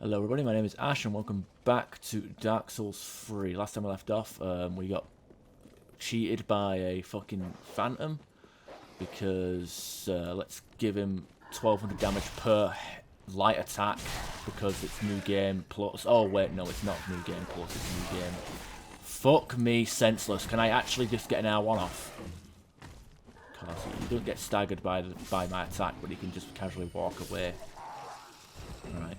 Hello everybody, my name is Ash and welcome back to Dark Souls 3. Last time I left off, we got cheated by a fucking phantom because let's give him 1200 damage per light attack because it's new game plus... Oh wait, no, it's not new game plus, it's new game. Fuck me senseless, can I actually just get an R1 off? Because you don't get staggered by my attack, but you can just casually walk away. Alright.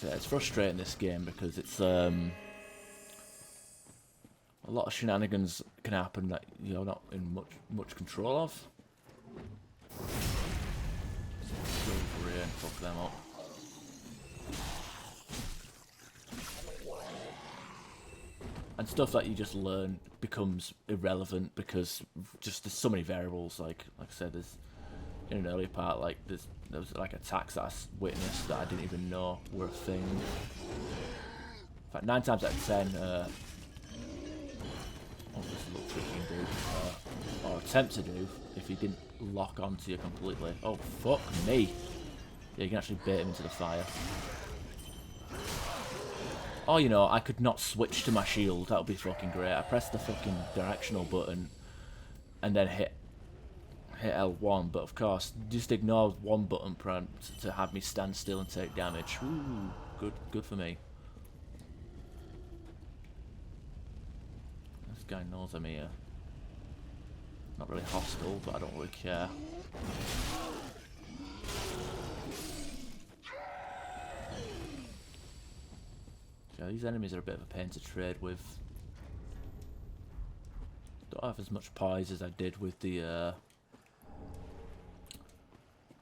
Yeah, it's frustrating this game because it's a lot of shenanigans can happen that you're not in much control of. Let's go over here and fuck them up. And stuff that you just learn becomes irrelevant because just there's so many variables. Like I said, there's in an earlier part, like there was like attacks that I witnessed that I didn't even know were a thing. In fact, 9 times out of 10, oh, this is a little tricky you can do, or attempt to do, if he didn't lock onto you completely. Oh, fuck me! Yeah, you can actually bait him into the fire. Oh, you know, I could not switch to my shield. That would be fucking great. I pressed the fucking directional button and then hit L1, but of course, just ignore one button prompt to have me stand still and take damage. Ooh, good for me. This guy knows I'm here. Not really hostile, but I don't really care. Yeah, these enemies are a bit of a pain to trade with. Don't have as much poise as I did with the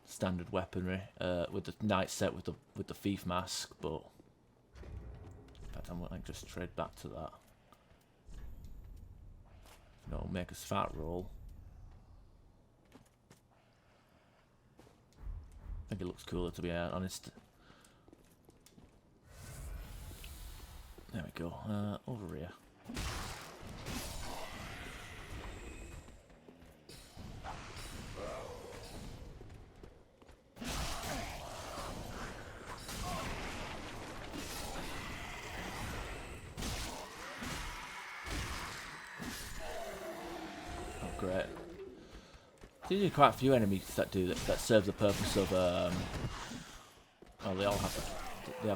standard weaponry, with the knight set with the thief mask, but in fact I'm gonna just trade back to that. No, make us fat roll. I think it looks cooler, to be honest. There we go. Over here. Great. There's usually quite a few enemies that do that serve the purpose of well, they all have the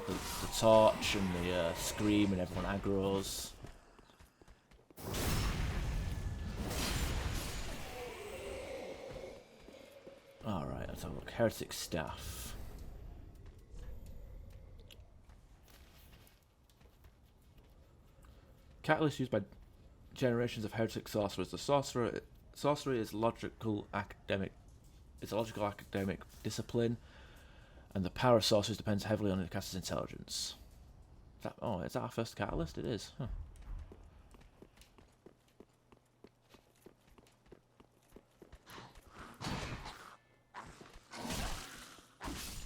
torch and the scream and everyone aggroes. Alright, let's have a look. Heretic staff. Catalyst used by generations of heretic sorcerers. The sorcery is logical academic. It's a logical academic discipline, and the power of sorcery depends heavily on the caster's intelligence. Is that our first catalyst? It is. Huh.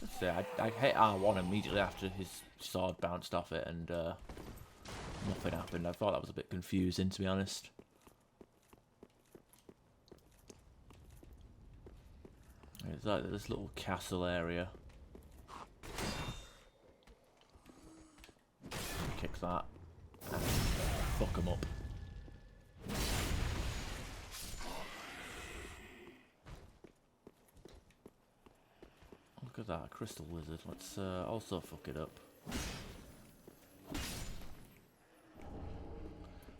Let's see. I hit R1 immediately after his sword bounced off it, and nothing happened. I thought that was a bit confusing, to be honest. It's like this little castle area. Kick that. And fuck them up. Look at that, crystal lizard. Let's also fuck it up.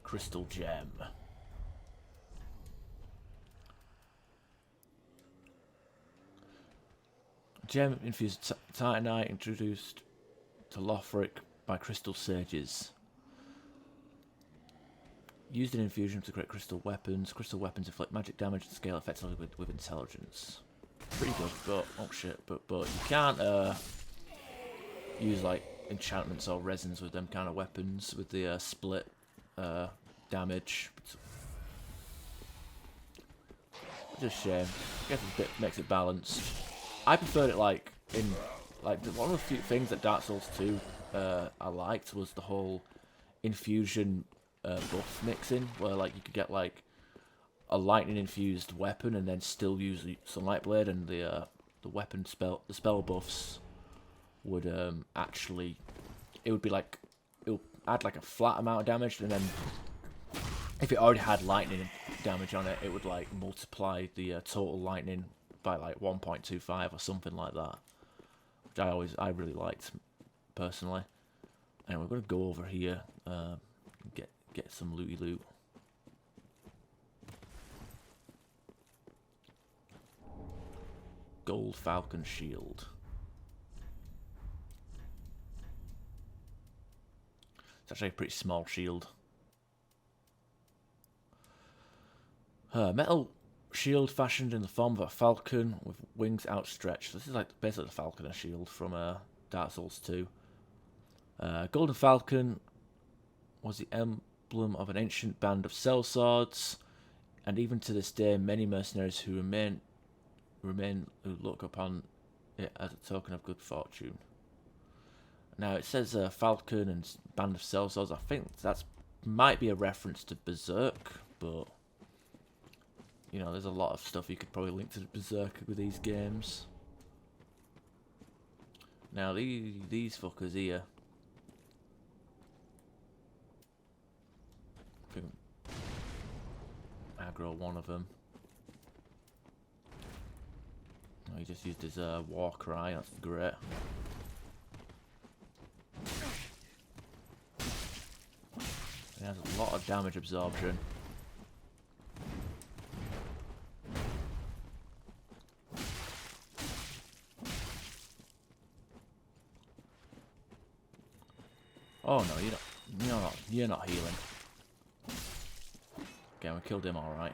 Crystal gem. Gem infused titanite introduced to Lothric by crystal sages. Used in infusion to create crystal weapons. Crystal weapons inflict magic damage and scale effectively with intelligence. Pretty good, but oh shit, but you can't use like enchantments or resins with them kind of weapons with the split damage. Which is a shame. I guess it makes it balanced. I preferred it like in one of the few things that Dark Souls 2 I liked was the whole infusion buff mixing, where like you could get like a lightning infused weapon and then still use the Sunlight Blade and the spell buffs would actually, it would be like, it would add like a flat amount of damage, and then if it already had lightning damage on it, it would like multiply the total lightning by like 1.25 or something like that, which I really liked personally. And we're gonna go over here, get some looty loot. Gold Falcon Shield. It's actually a pretty small shield. Metal shield fashioned in the form of a falcon with wings outstretched. This is like basically the Falconer shield from Dark Souls 2. Golden Falcon was the emblem of an ancient band of sellswords, and even to this day, many mercenaries who who look upon it as a token of good fortune. Now it says Falcon and band of sellswords. I think that might be a reference to Berserk, but you know, there's a lot of stuff you could probably link to Berserk with these games. Now these fuckers here. I think aggro one of them. Oh, he just used his war cry. That's great. He has a lot of damage absorption. Oh no, you're not healing. Okay, we killed him all right.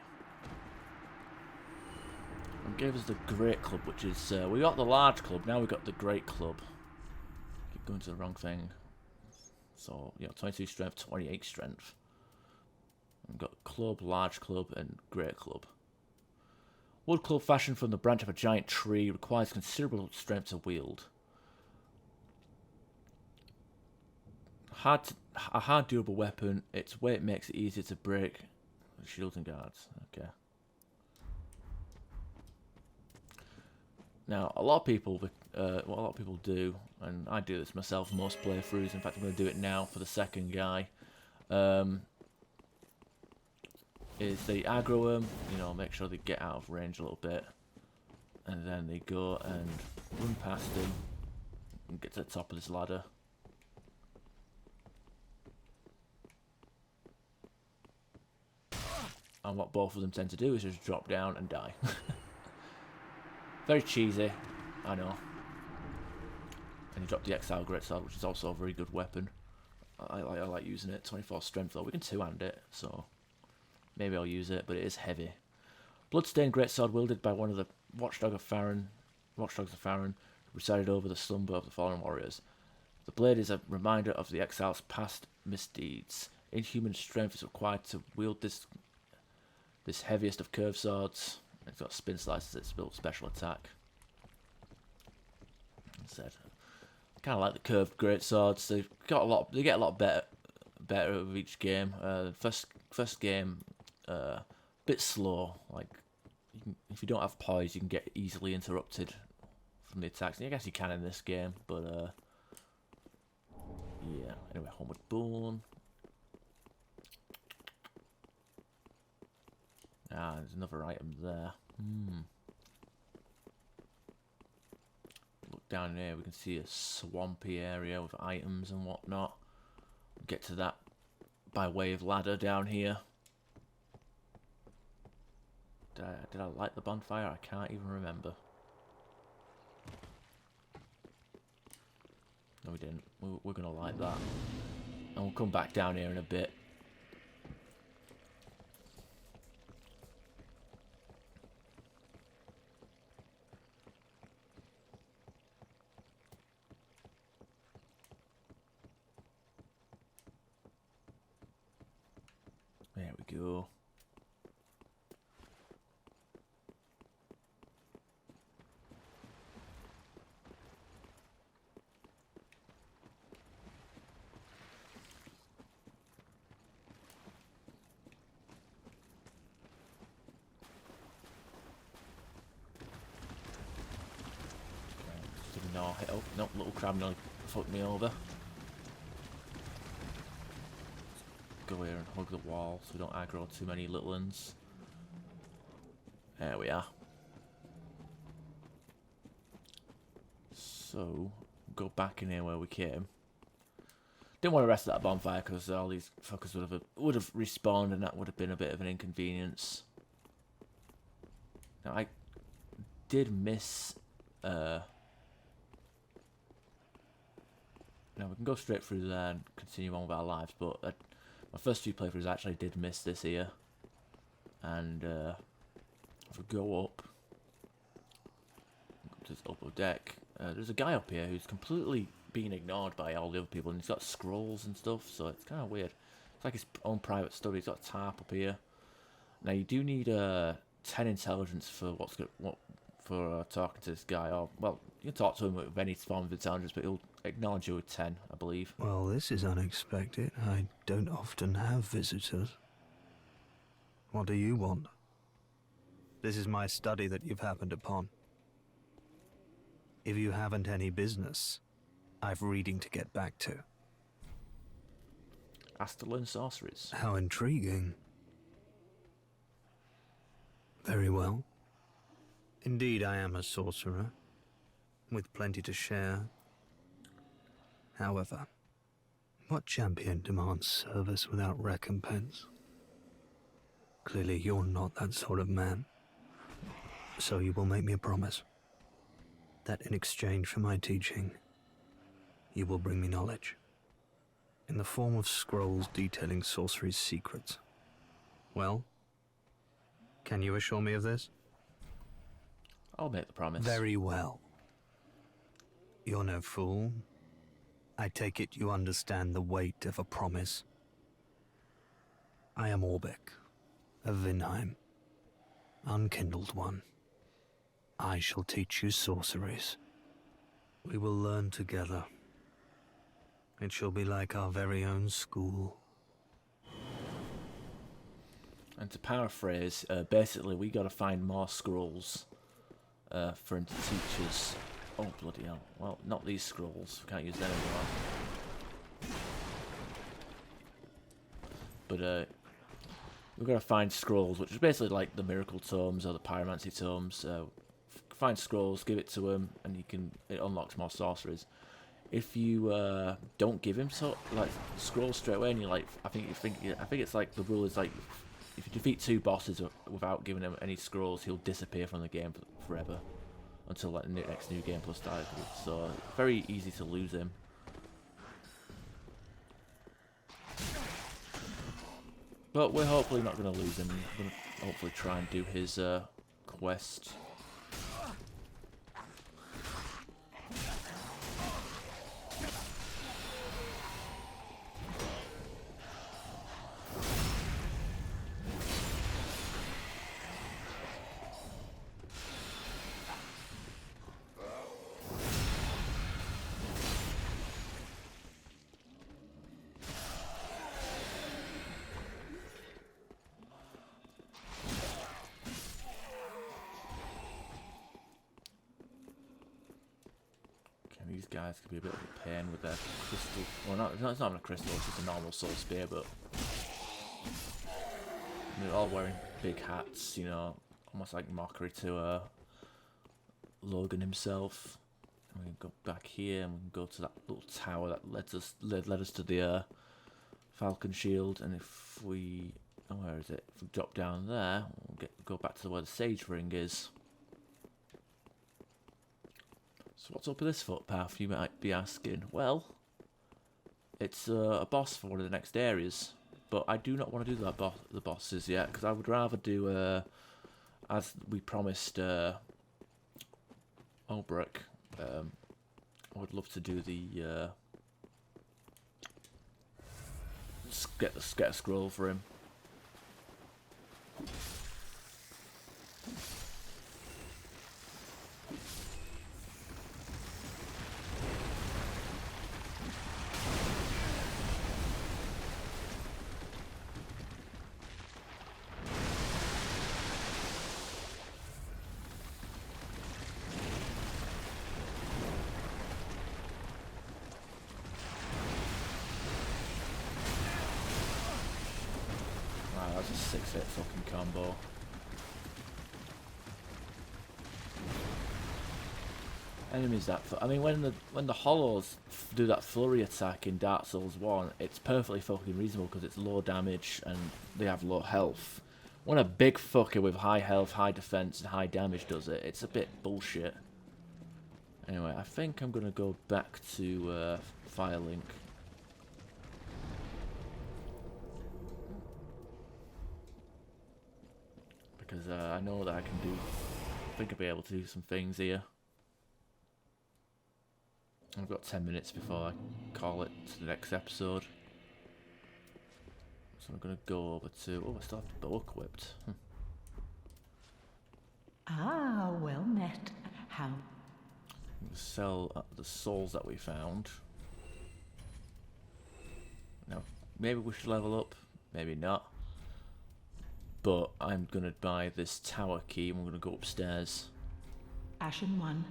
And gave us the Great Club, which is we got the Large Club. Now we got the Great Club. Keep going to the wrong thing. So yeah, 22 strength, 28 strength. We've got Club, Large Club, and Great Club. Wood Club fashioned from the branch of a giant tree requires considerable strength to wield. A hard durable weapon. Its weight makes it easier to break shields and guards. Okay. Now, a lot of people, what a lot of people do, and I do this myself most playthroughs. In fact, I'm going to do it now for the second guy. Is they aggro them, you know, make sure they get out of range a little bit, and then they go and run past him and get to the top of this ladder. And what both of them tend to do is just drop down and die. Very cheesy, I know. And he dropped the Exile Greatsword, which is also a very good weapon. I like using it. 24 strength though. We can two-hand it, so maybe I'll use it, but it is heavy. Bloodstained Greatsword wielded by one of the Watchdogs of Farron, who presided over the slumber of the fallen warriors. The blade is a reminder of the exile's past misdeeds. Inhuman strength is required to wield this heaviest of curved swords. It's got spin slices. It's built special attack. Said, I kind of like the curved great swords. They get a lot better with each game. First game, bit slow. Like if you don't have poise, you can get easily interrupted from the attacks. And I guess you can in this game, but yeah. Anyway, Homeward Bourne. Ah, there's another item there. Look down here, we can see a swampy area with items and whatnot. We'll get to that by way of ladder down here. Did I light the bonfire? I can't even remember. No, we didn't. We're going to light that. And we'll come back down here in a bit. There we go. No, oh, no, little crab nearly fucked me over. Go here and hug the wall so we don't aggro too many little ones. There we are. So, go back in here where we came. Didn't want to rest at that bonfire because all these fuckers would have respawned and that would have been a bit of an inconvenience. Now I did miss. Now we can go straight through there and continue on with our lives, but my first few playthroughs I actually did miss this here. And if we go up to this upper deck, there's a guy up here who's completely being ignored by all the other people, and he's got scrolls and stuff, so it's kind of weird. It's like his own private study. He's got a tarp up here. Now you do need 10 intelligence for talking to this guy, or well, you can talk to him with any form of intelligence, but he'll acknowledge you with 10, I believe. Well, this is unexpected. I don't often have visitors. What do you want? This is my study that you've happened upon. If you haven't any business, I've reading to get back to. Asked to learn sorceries. How intriguing. Very well. Indeed, I am a sorcerer, with plenty to share. However, what champion demands service without recompense? Clearly, you're not that sort of man. So you will make me a promise that in exchange for my teaching, you will bring me knowledge in the form of scrolls detailing sorcery's secrets. Well, can you assure me of this? I'll make the promise. Very well. You're no fool. I take it you understand the weight of a promise. I am Orbeck, of Vinheim, unkindled one. I shall teach you sorceries. We will learn together. It shall be like our very own school. And to paraphrase, basically we got to find more scrolls for him to teach us. Oh, bloody hell. Well, not these scrolls. We can't use them anymore. But we've got to find scrolls, which is basically like the miracle tomes or the pyromancy tomes. Find scrolls, give it to him, and it unlocks more sorceries. If you don't give him scrolls straight away, and I think it's like the rule is like if you defeat 2 bosses without giving him any scrolls, he'll disappear from the game forever until like the next new game plus starts. So very easy to lose him. But we're hopefully not going to lose him. We're going to hopefully try and do his quest. These guys could be a bit of a pain with their crystal. Well, it's not even a crystal, it's just a normal soul spear, but they're all wearing big hats, you know, almost like mockery to Logan himself. And we can go back here and we can go to that little tower that led us to the Falcon Shield. And if we, where is it? If we drop down there, we'll go back to where the Sage Ring is. So what's up with this footpath, you might be asking? Well, it's a boss for one of the next areas, but I do not want to do the bosses yet, because I would rather do, as we promised Olbrich, I would love to do the, get a scroll for him. exit fucking combo. Enemies that I mean, when the hollows do that flurry attack in Dark Souls 1, it's perfectly fucking reasonable because it's low damage and they have low health. When a big fucker with high health, high defense, and high damage does it, it's a bit bullshit. Anyway, I think I'm gonna go back to Firelink. Because I know that I think I'll be able to do some things here. I've got 10 minutes before I call it to the next episode. So I'm going to go over to... Oh, I still have the bow equipped. Ah, well met. How? Sell the souls that we found. Now, maybe we should level up. Maybe not. But I'm going to buy this tower key and we're going to go upstairs. Ashen one.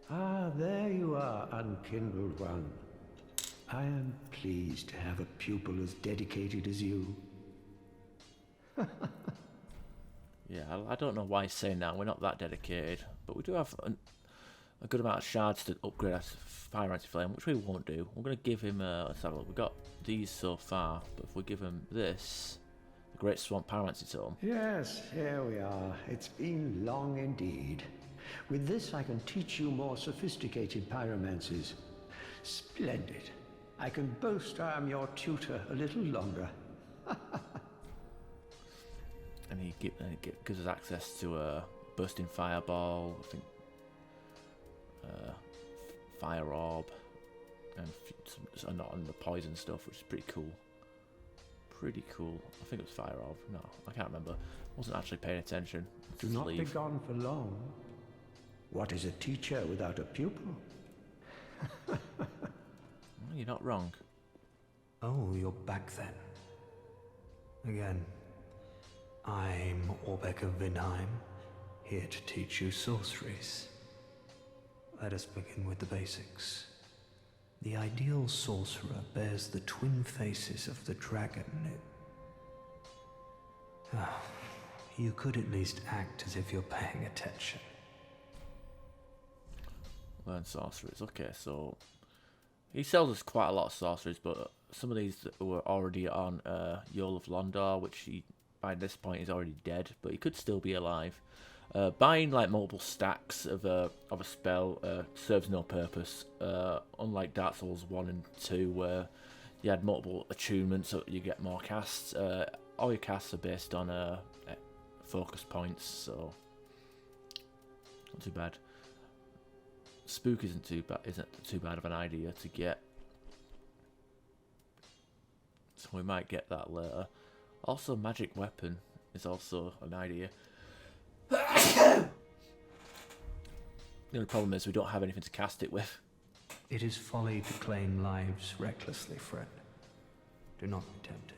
Ah, there you are, unkindled one. I am pleased to have a pupil as dedicated as you. Yeah, I don't know why he's saying that. We're not that dedicated. But we do have a good amount of shards to upgrade our Fire Anti-Flame, which we won't do. We're going to give him... let's have a look. We've got these so far. But if we give him this... The Great Swamp Pyromancy Tome. Yes, here we are. It's been long indeed. With this, I can teach you more sophisticated pyromancies. Splendid. I can boast I am your tutor a little longer. And he gives us access to a Bursting Fireball, I think, Fire Orb, and not on the poison stuff, which is pretty cool. Pretty cool. I think it was Fire Orb. No, I can't remember. Wasn't actually paying attention. Do not be gone for long. What is a teacher without a pupil? Well, you're not wrong. Oh, you're back then. Again. I'm Orbeck of Vinheim, here to teach you sorceries. Let us begin with the basics. The ideal sorcerer bears the twin faces of the dragon. You could at least act as if you're paying attention. Learn sorceries. Okay, so he sells us quite a lot of sorceries, but some of these were already on Yol of Londor, which he, by this point, is already dead, but he could still be alive. Buying like multiple stacks of a spell serves no purpose. Unlike Dark Souls 1 and 2, where you had multiple attunements, so you get more casts. All your casts are based on focus points, so not too bad. Spook isn't too bad of an idea to get, so we might get that later. Also, magic weapon is also an idea. The only problem is we don't have anything to cast it with. It is folly to claim lives recklessly, friend. Do not be tempted.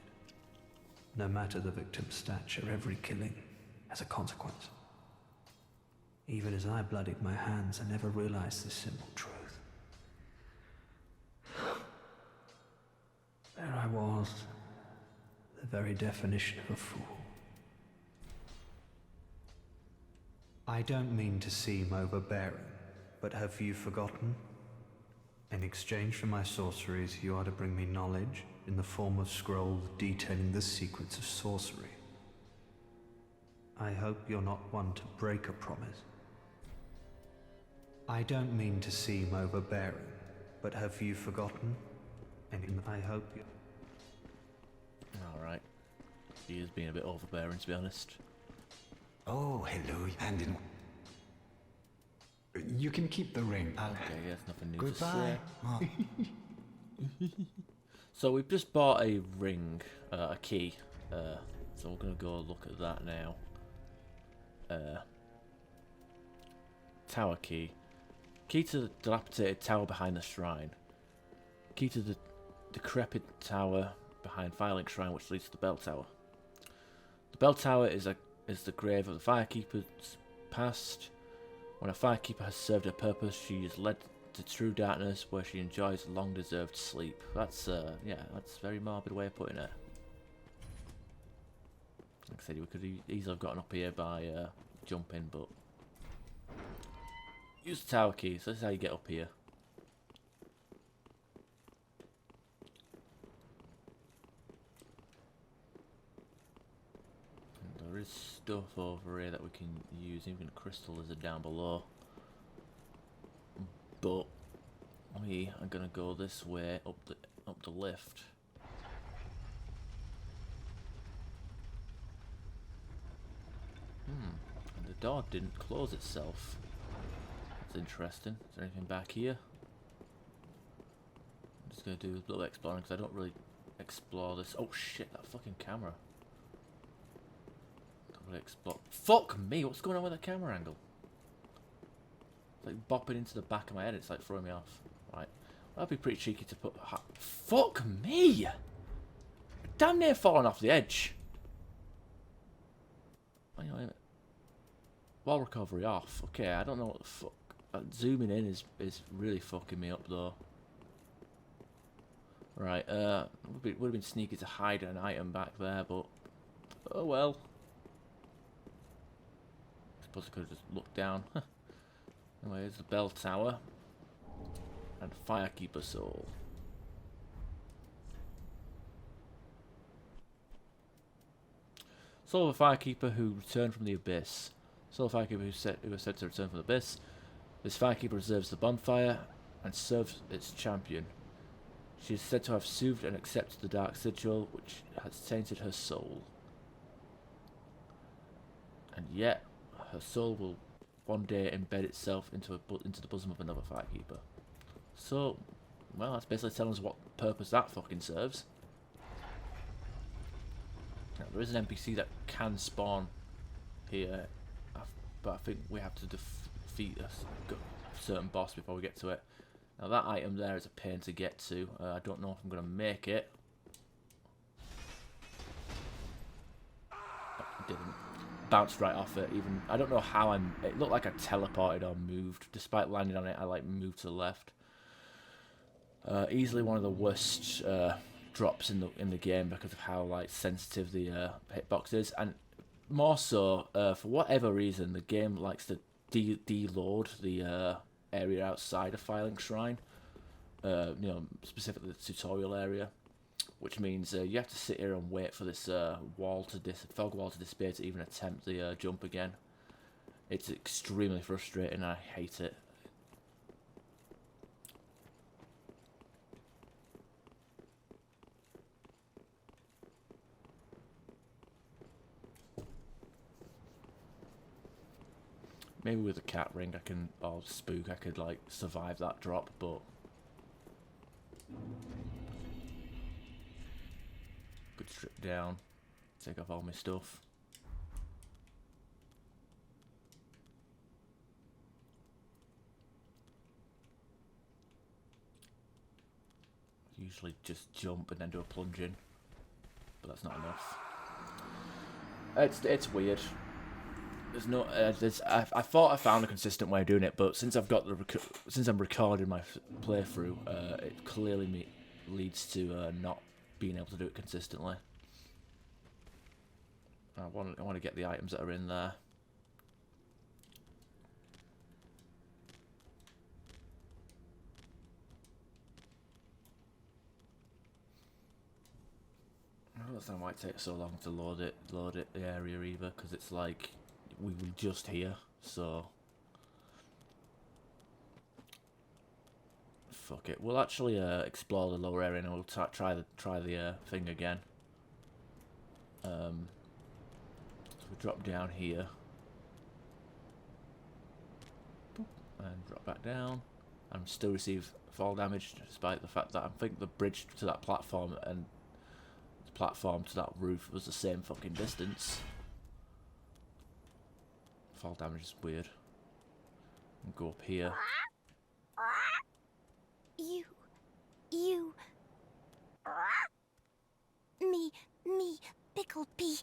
No matter the victim's stature, every killing has a consequence. Even as I bloodied my hands, I never realized this simple truth. There I was, the very definition of a fool. I don't mean to seem overbearing, but have you forgotten? In exchange for my sorceries, you are to bring me knowledge in the form of scrolls detailing the secrets of sorcery. I hope you're not one to break a promise. I don't mean to seem overbearing, but have you forgotten? And I hope you... Alright. He is being a bit overbearing, to be honest. Oh, hello, and you can keep the ring. Okay, yes, nothing new Goodbye. to say. So we've just bought a ring, a key. So we're going to go look at that now. Tower key. Key to the dilapidated tower behind the shrine. Key to the decrepit tower behind Firelink Shrine, which leads to the bell tower. The bell tower is the grave of the firekeeper's past. When a firekeeper has served her purpose, she is led to true darkness where she enjoys long-deserved sleep. That's, yeah, that's a very morbid way of putting it. Like I said, we could easily have gotten up here by jumping, but... Use the tower key, so this is how you get up here. And there is stuff over here that we can use, even crystal lizard down below. But we are gonna go this way up the lift. And the door didn't close itself. That's interesting. Is there anything back here? I'm just gonna do a little exploring because I don't really explore this. Oh shit! That fucking camera. Don't really explore. Fuck me! What's going on with the camera angle? It's like bopping into the back of my head. It's like throwing me off. Right. Well, that'd be pretty cheeky to put. Fuck me! Damn near falling off the edge. Hang on a minute. Wall recovery off. Okay, I don't know what the fuck. Zooming in is really fucking me up though. Right. Would have been sneaky to hide an item back there, but oh well. I suppose I could have just looked down. Anyway, here's the bell tower. And Firekeeper Soul. Soul of a Firekeeper who returned from the Abyss. Soul of a Firekeeper who was said to return from the Abyss. This Firekeeper reserves the bonfire and serves its champion. She is said to have soothed and accepted the dark sigil which has tainted her soul. And yet, her soul will one day embed itself into the bosom of another Firekeeper. So, well, that's basically telling us what purpose that fucking serves. Now, there is an NPC that can spawn here, but I think we have to defeat a certain boss before we get to it. Now that item there is a pain to get to. I don't know if I'm going to make it. I didn't. Bounced right off it. Even I don't know how it looked like I teleported or moved. Despite landing on it, I like moved to the left. Easily one of the worst drops in the game because of how like sensitive the hitbox is, and more so for whatever reason the game likes to deload the area outside of Filing Shrine. You know, specifically the tutorial area, which means you have to sit here and wait for this fog wall to disappear to even attempt the jump again. It's extremely frustrating. I hate it. Maybe with a cat ring or spook I could like survive that drop, but could strip down, take off all my stuff. Usually just jump and then do a plunge in, but that's not enough. It's weird. There's no. I thought I found a consistent way of doing it, but since I've got since I'm recording my playthrough, it clearly leads to not being able to do it consistently. I want to get the items that are in there. I don't understand why it takes so long to load it the area either, because it's like we were just here, so fuck it. We'll actually explore the lower area and we'll try the thing again. So we drop down here and drop back down and still receive fall damage, despite the fact that I think the bridge to that platform and the platform to that roof was the same fucking distance. Fall damage is weird. And go up here. You. Me, pickled pea.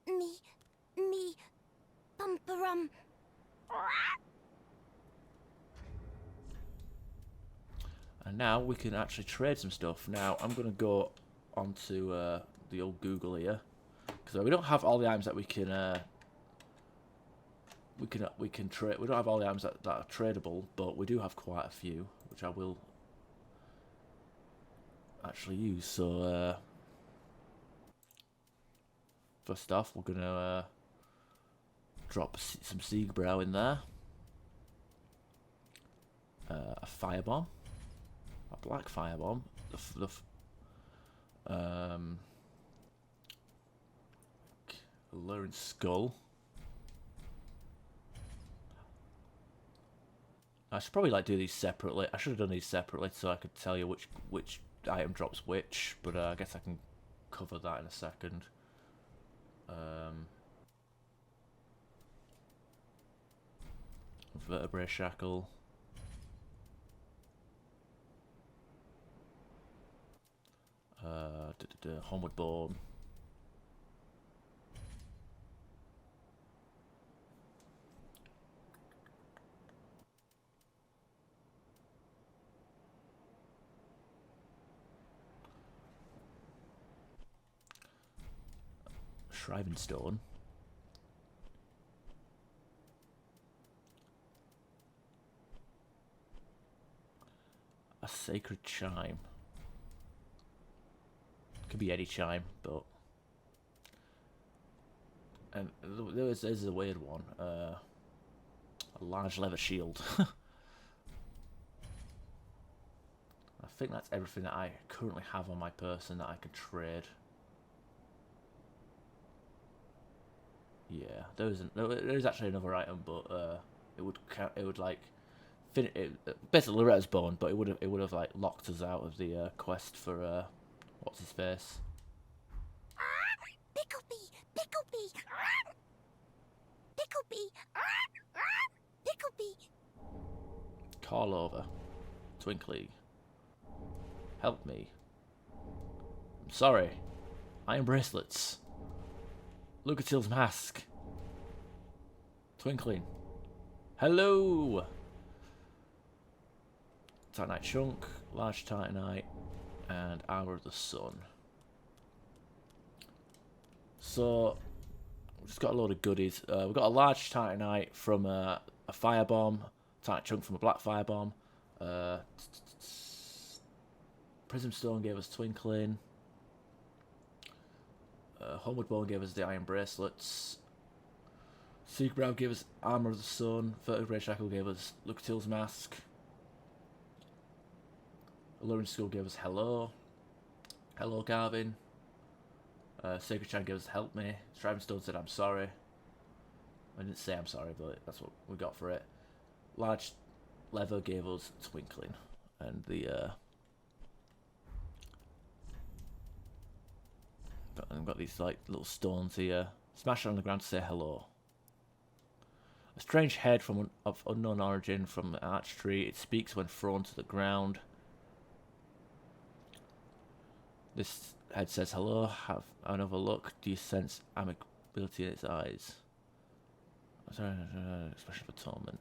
Me, bumperum. And now we can actually trade some stuff. Now I'm gonna go onto the old Google here, because we don't have all the items that we can trade. We don't have all the items that are tradable, but we do have quite a few, which I will actually use. So first off, we're gonna drop some Siegbrow in there, a firebomb, a black firebomb, alluring skull. I should probably like do these separately. I should have done these separately so I could tell you which item drops which, but I guess I can cover that in a second. Vertebrae shackle. Homeward Born. Shriving Stone. A Sacred Chime. Could be any chime, but... And there's a weird one. A large leather shield. I think that's everything that I currently have on my person that I can trade. Yeah, there is actually another item, but it would like basically Loretta's Bone, but it would have like locked us out of the quest for what's his face. Picklebee! Picklebee! Picklebee! Picklebee! Call over, Twinkly. Help me. I'm sorry. Iron bracelets. Lucatil's mask. Twinkling. Hello. Titanite chunk, large titanite, and armor of the sun. So we've just got a load of goodies. We've got a large titanite from a firebomb, titanite chunk from a black firebomb. Prism stone gave us twinkling. Homeward Bone gave us the iron bracelets. Siegbrow gave us armor of the sun. Vertebrae shackle gave us Lucatil's mask. Alluring skull gave us hello. Hello, Garvin. Sacred Chan gave us help me. Shriving Stone said I'm sorry. I didn't say I'm sorry, but that's what we got for it. Large leather gave us twinkling, and the I've got these like little stones here. Smash it on the ground to say hello. A strange head of unknown origin from the arch tree. It speaks when thrown to the ground. This head says hello. Have another look. Do you sense amicability in its eyes? Expression of atonement.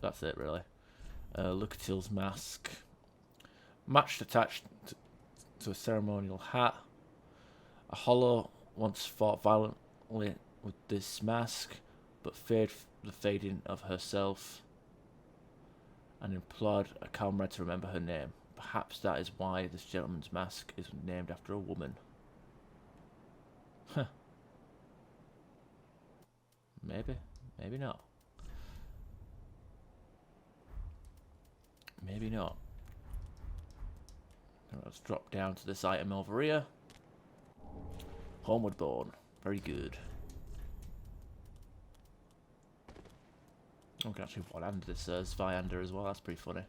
That's it really. Lucatil's mask. Matched attached to a ceremonial hat. A hollow once fought violently with this mask, but feared the fading of herself and implored a comrade to remember her name. Perhaps that is why this gentleman's mask is named after a woman. Huh. Maybe. Maybe not. Maybe not. Let's drop down to this item over here. Homeward Born. Very good. I can actually one-hand this Zweihander as well. That's pretty funny.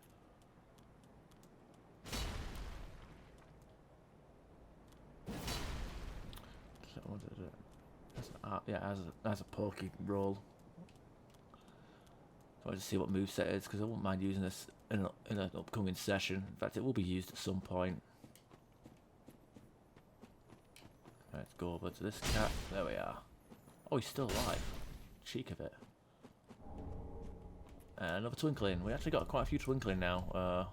Yeah, as a pokey roll. I want to see what moveset is, because I wouldn't mind using this in an upcoming session. In fact, it will be used at some point. Let's go over to this cat. There we are. Oh, he's still alive. Cheek of it. Another twinkling. We actually got quite a few twinkling now.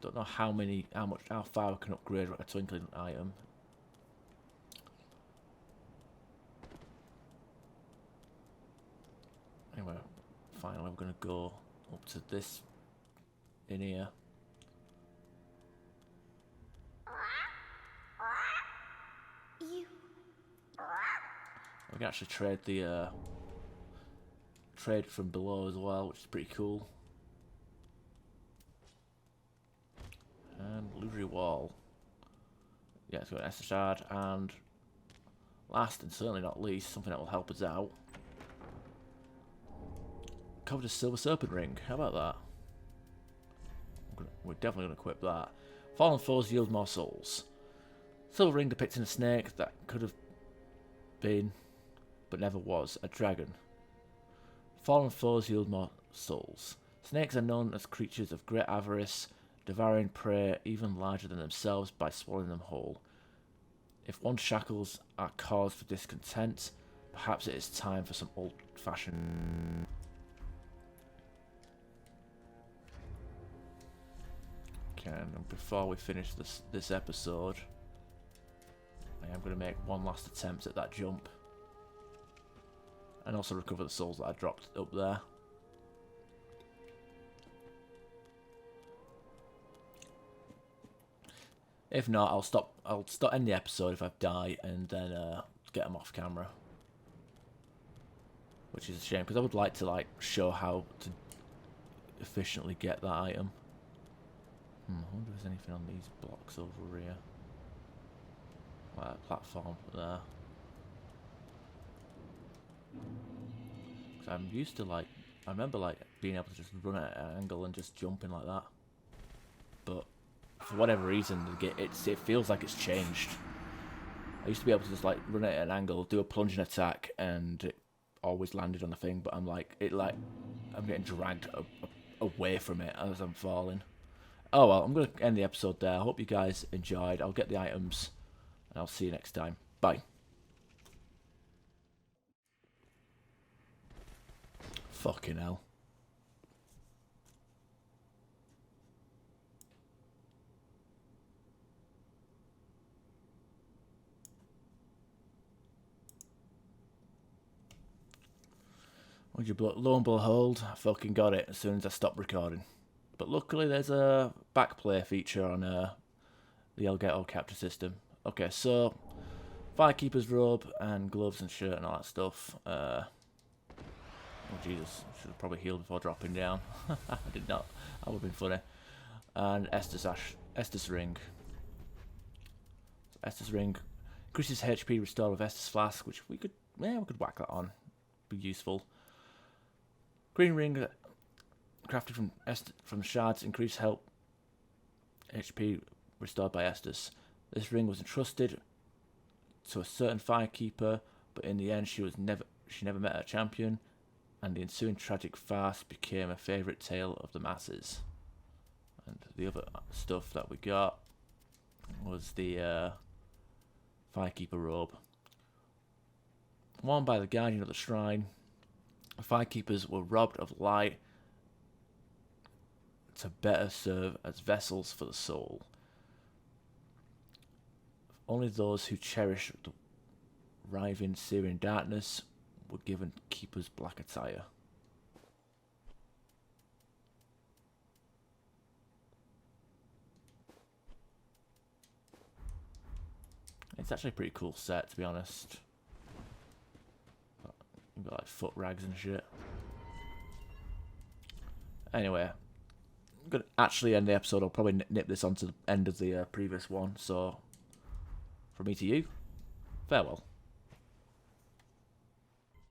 Don't know how far we can upgrade a twinkling item. Anyway, finally we're gonna go up to this in here. You. We can actually trade the trade from below as well, which is pretty cool. And illusory wall. Yeah, it's got an Estus shard, and last and certainly not least, something that will help us out. Covered a silver serpent ring. How about that? We're definitely going to equip that. Fallen foes yield more souls. Silver ring depicting a snake that could have been, but never was, a dragon. Fallen foes yield more souls. Snakes are known as creatures of great avarice, devouring prey even larger than themselves by swallowing them whole. If one's shackles are cause for discontent, perhaps it is time for some old-fashioned... Okay, and before we finish this episode, I am going to make one last attempt at that jump. And also recover the souls that I dropped up there. If not, I'll end the episode if I die, and then get them off camera. Which is a shame, because I would like to show how to efficiently get that item. I wonder if there's anything on these blocks over here. Like that platform there. Cause I'm used to I remember being able to just run at an angle and just jumping like that. But for whatever reason, it feels like it's changed. I used to be able to just run at an angle, do a plunging attack, and it always landed on the thing. But I'm getting dragged away from it as I'm falling. Oh well, I'm going to end the episode there. I hope you guys enjoyed. I'll get the items, and I'll see you next time. Bye. Fucking hell. Lo and behold, I fucking got it as soon as I stopped recording. But luckily there's a backplay feature on the Elgato capture system. Okay, so Firekeeper's robe and gloves and shirt and all that stuff. Oh Jesus, should have probably healed before dropping down. I did not. That would have been funny. And Estus ring. Estus ring increases HP restored with Estus flask, which we could whack that on. Be useful. Green ring crafted from shards, increased health HP restored by Estus. This ring was entrusted to a certain Firekeeper, but in the end she never met her champion, and the ensuing tragic farce became a favourite tale of the masses. And the other stuff that we got was the Firekeeper robe. Worn by the guardian of the shrine, the Firekeepers were robbed of light to better serve as vessels for the soul. Only those who cherish the writhing Syrian darkness were given Keeper's black attire. It's actually a pretty cool set, to be honest. You've got foot rags and shit. Anyway, I'm gonna actually end the episode. I'll probably nip this onto the end of the previous one. So, from me to you, farewell.